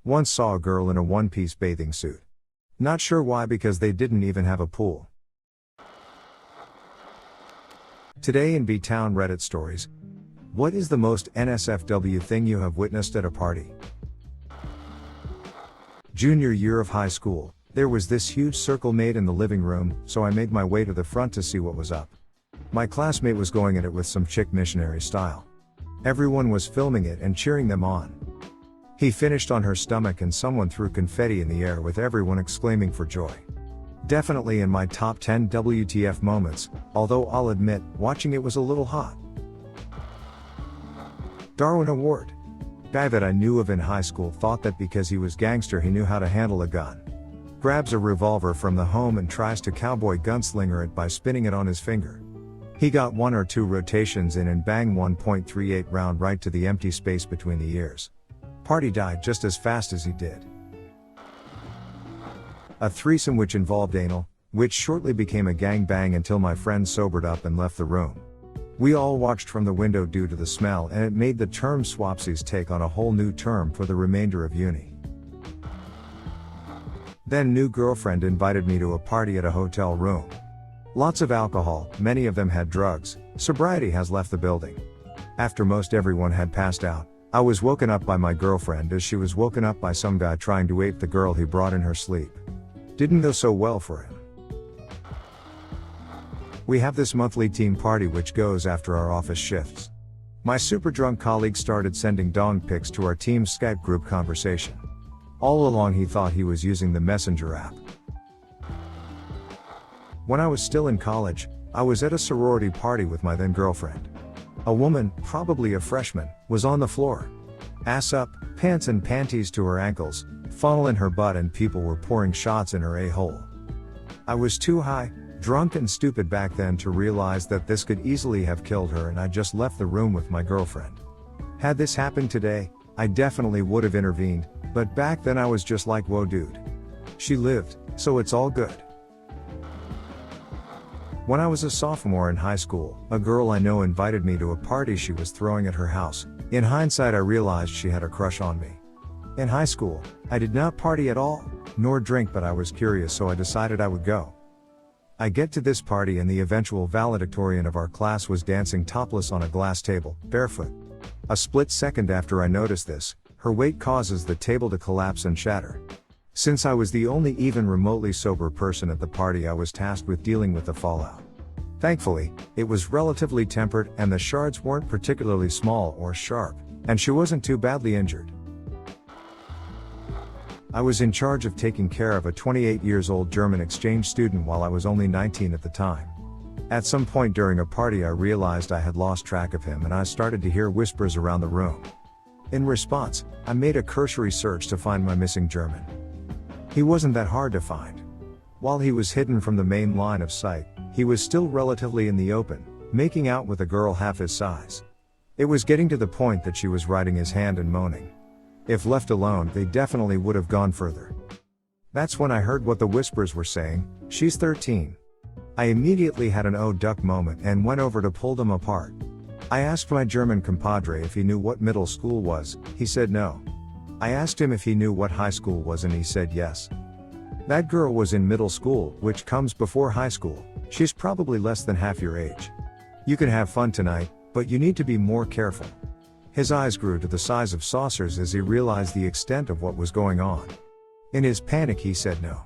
Once saw a girl in a one-piece bathing suit. Not sure why, because they didn't even have a pool. Today in B-Town Reddit stories. What is the most NSFW thing you have witnessed at a party? Junior year of high school, there was this huge circle made in the living room, so I made my way to the front to see what was up. My classmate was going at it with some chick missionary style. Everyone was filming it and cheering them on. He finished on her stomach and someone threw confetti in the air with everyone exclaiming for joy. Definitely in my top 10 WTF moments, although I'll admit, watching it was a little hot. Darwin Award. Guy that I knew of in high school thought that because he was gangster he knew how to handle a gun. Grabs a revolver from the home and tries to cowboy gunslinger it by spinning it on his finger. He got 1 or 2 rotations in and bang 1.38 round right to the empty space between the ears. Party died just as fast as he did. A threesome which involved anal, which shortly became a gangbang until my friend sobered up and left the room. We all watched from the window due to the smell, and it made the term swapsies take on a whole new term for the remainder of uni. Then new girlfriend invited me to a party at a hotel room. Lots of alcohol, many of them had drugs, sobriety has left the building. After most everyone had passed out, I was woken up by my girlfriend as she was woken up by some guy trying to ape the girl he brought in her sleep. Didn't go so well for him. We have this monthly team party which goes after our office shifts. My super drunk colleague started sending dong pics to our team's Skype group conversation. All along he thought he was using the Messenger app. When I was still in college, I was at a sorority party with my then girlfriend. A woman, probably a freshman, was on the floor. Ass up, pants and panties to her ankles, funnel in her butt, and people were pouring shots in her a-hole. I was too high, drunk and stupid back then to realize that this could easily have killed her, and I just left the room with my girlfriend. Had this happened today, I definitely would have intervened, but back then I was just like, whoa dude. She lived, so it's all good. When I was a sophomore in high school, a girl I know invited me to a party she was throwing at her house. In hindsight I realized she had a crush on me. In high school, I did not party at all, nor drink, but I was curious, so I decided I would go. I get to this party and the eventual valedictorian of our class was dancing topless on a glass table, barefoot. A split second after I noticed this, her weight causes the table to collapse and shatter. Since I was the only even remotely sober person at the party, I was tasked with dealing with the fallout. Thankfully, it was relatively tempered and the shards weren't particularly small or sharp, and she wasn't too badly injured. I was in charge of taking care of a 28-year-old German exchange student while I was only 19 at the time. At some point during a party I realized I had lost track of him and I started to hear whispers around the room. In response, I made a cursory search to find my missing German. He wasn't that hard to find. While he was hidden from the main line of sight, he was still relatively in the open, making out with a girl half his size. It was getting to the point that she was riding his hand and moaning. If left alone, they definitely would have gone further. That's when I heard what the whispers were saying, "She's 13. I immediately had an oh duck moment and went over to pull them apart. I asked my German compadre if he knew what middle school was. He said no. I asked him if he knew what high school was and he said yes. That girl was in middle school, which comes before high school. She's probably less than half your age. You can have fun tonight, but you need to be more careful." His eyes grew to the size of saucers as he realized the extent of what was going on. In his panic he said no.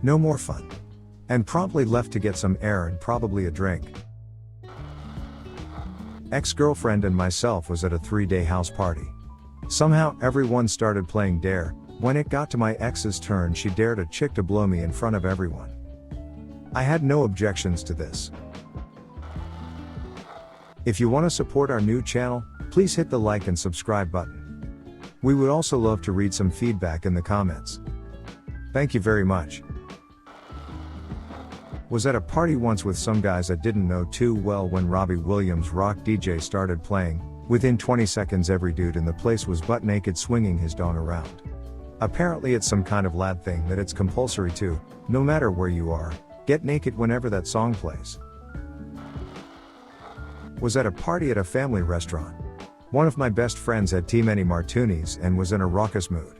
No more fun. And promptly left to get some air and probably a drink. Ex-girlfriend and myself was at a 3-day house party. Somehow everyone started playing dare. When it got to my ex's turn, she dared a chick to blow me in front of everyone. I had no objections to this. If you want to support our new channel, please hit the like and subscribe button. We would also love to read some feedback in the comments. Thank you very much. Was at a party once with some guys I didn't know too well when Robbie Williams' rock DJ started playing. Within 20 seconds every dude in the place was butt naked swinging his dong around. Apparently it's some kind of lad thing that it's compulsory to, no matter where you are, get naked whenever that song plays. Was at a party at a family restaurant. One of my best friends had too many martinis and was in a raucous mood.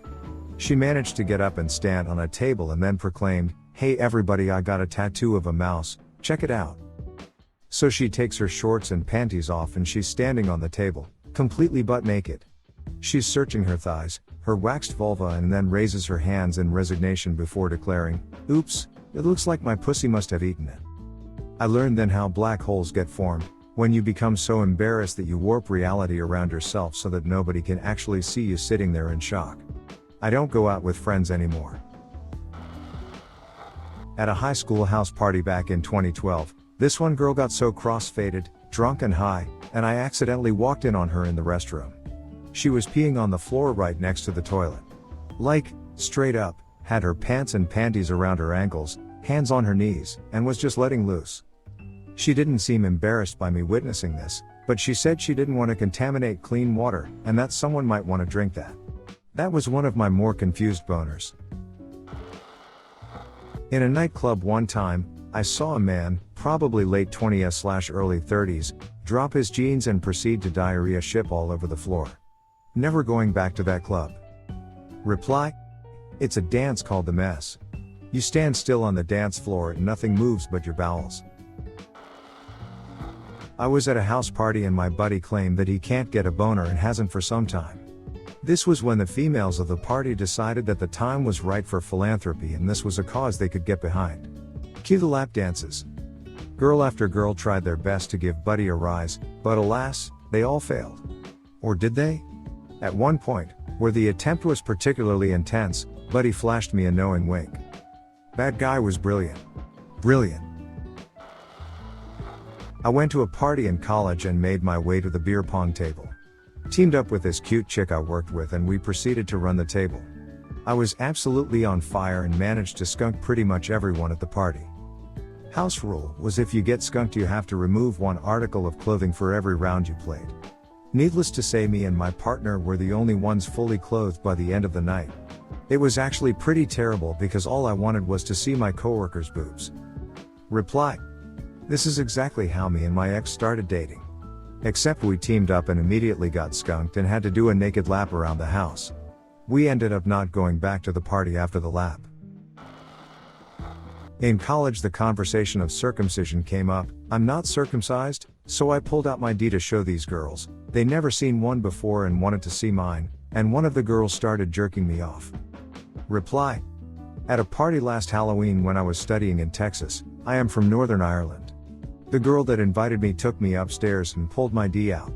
She managed to get up and stand on a table and then proclaimed, "Hey everybody, I got a tattoo of a mouse, check it out." So she takes her shorts and panties off and she's standing on the table, completely butt naked. She's searching her thighs, her waxed vulva, and then raises her hands in resignation before declaring, "Oops, it looks like my pussy must have eaten it." I learned then how black holes get formed, when you become so embarrassed that you warp reality around yourself so that nobody can actually see you sitting there in shock. I don't go out with friends anymore. At a high school house party back in 2012, this one girl got so cross-faded, drunk and high, and I accidentally walked in on her in the restroom. She was peeing on the floor right next to the toilet. Like, straight up, had her pants and panties around her ankles, hands on her knees, and was just letting loose. She didn't seem embarrassed by me witnessing this, but she said she didn't want to contaminate clean water, and that someone might want to drink that. That was one of my more confused boners. In a nightclub one time, I saw a man, probably late 20s/early 30s, drop his jeans and proceed to diarrhea ship all over the floor. Never going back to that club. Reply: it's a dance called the mess. You stand still on the dance floor and nothing moves but your bowels. I was at a house party and my buddy claimed that he can't get a boner and hasn't for some time. This was when the females of the party decided that the time was right for philanthropy and this was a cause they could get behind. Cue the lap dances. Girl after girl tried their best to give Buddy a rise, but alas, they all failed. Or did they? At one point, where the attempt was particularly intense, Buddy flashed me a knowing wink. That guy was brilliant. Brilliant. I went to a party in college and made my way to the beer pong table. Teamed up with this cute chick I worked with and we proceeded to run the table. I was absolutely on fire and managed to skunk pretty much everyone at the party. House rule was if you get skunked you have to remove one article of clothing for every round you played. Needless to say, me and my partner were the only ones fully clothed by the end of the night. It was actually pretty terrible because all I wanted was to see my coworkers' boobs. Reply: this is exactly how me and my ex started dating. Except we teamed up and immediately got skunked and had to do a naked lap around the house. We ended up not going back to the party after the lap. In college the conversation of circumcision came up. I'm not circumcised, so I pulled out my D to show these girls. They never seen one before and wanted to see mine, and one of the girls started jerking me off. Reply: at a party last Halloween when I was studying in Texas, I am from Northern Ireland. The girl that invited me took me upstairs and pulled my D out.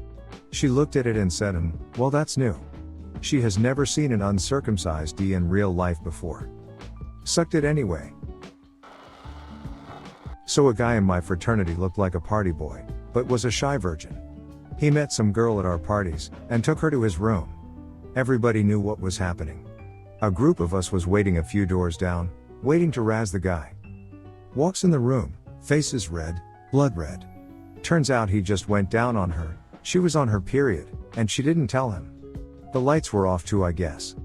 She looked at it and said, well, that's new. She has never seen an uncircumcised D in real life before. Sucked it anyway. So a guy in my fraternity looked like a party boy, but was a shy virgin. He met some girl at our parties, and took her to his room. Everybody knew what was happening. A group of us was waiting a few doors down, waiting to razz the guy. Walks in the room, face is red, blood red. Turns out he just went down on her, she was on her period, and she didn't tell him. The lights were off too, I guess.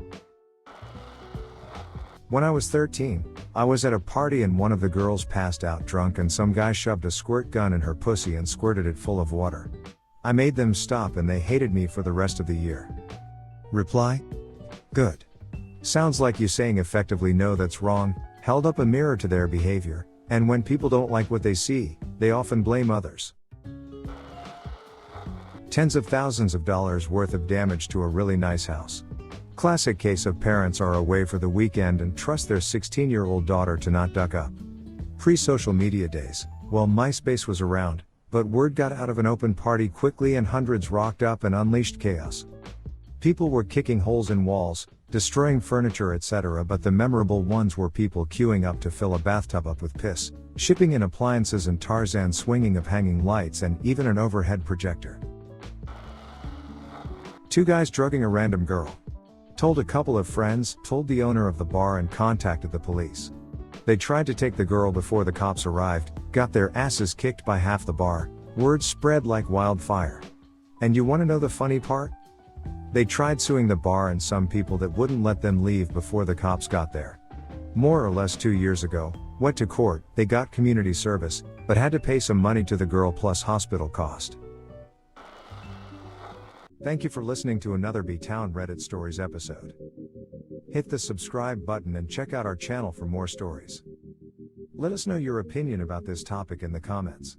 When I was 13, I was at a party and one of the girls passed out drunk and some guy shoved a squirt gun in her pussy and squirted it full of water. I made them stop and they hated me for the rest of the year. Reply: good. Sounds like you saying effectively no, that's wrong, held up a mirror to their behavior, and when people don't like what they see, they often blame others. Tens of thousands of dollars worth of damage to a really nice house. Classic case of parents are away for the weekend and trust their 16-year-old daughter to not duck up. Pre-social media days, well, MySpace was around, but word got out of an open party quickly and hundreds rocked up and unleashed chaos. People were kicking holes in walls, destroying furniture, etc., but the memorable ones were people queuing up to fill a bathtub up with piss, shipping in appliances and Tarzan swinging of hanging lights and even an overhead projector. Two guys drugging a random girl. Told a couple of friends, told the owner of the bar and contacted the police. They tried to take the girl before the cops arrived, got their asses kicked by half the bar, word spread like wildfire. And you want to know the funny part? They tried suing the bar and some people that wouldn't let them leave before the cops got there. More or less 2 years ago, went to court, they got community service, but had to pay some money to the girl plus hospital cost. Thank you for listening to another B-Town Reddit Stories episode. Hit the subscribe button and check out our channel for more stories. Let us know your opinion about this topic in the comments.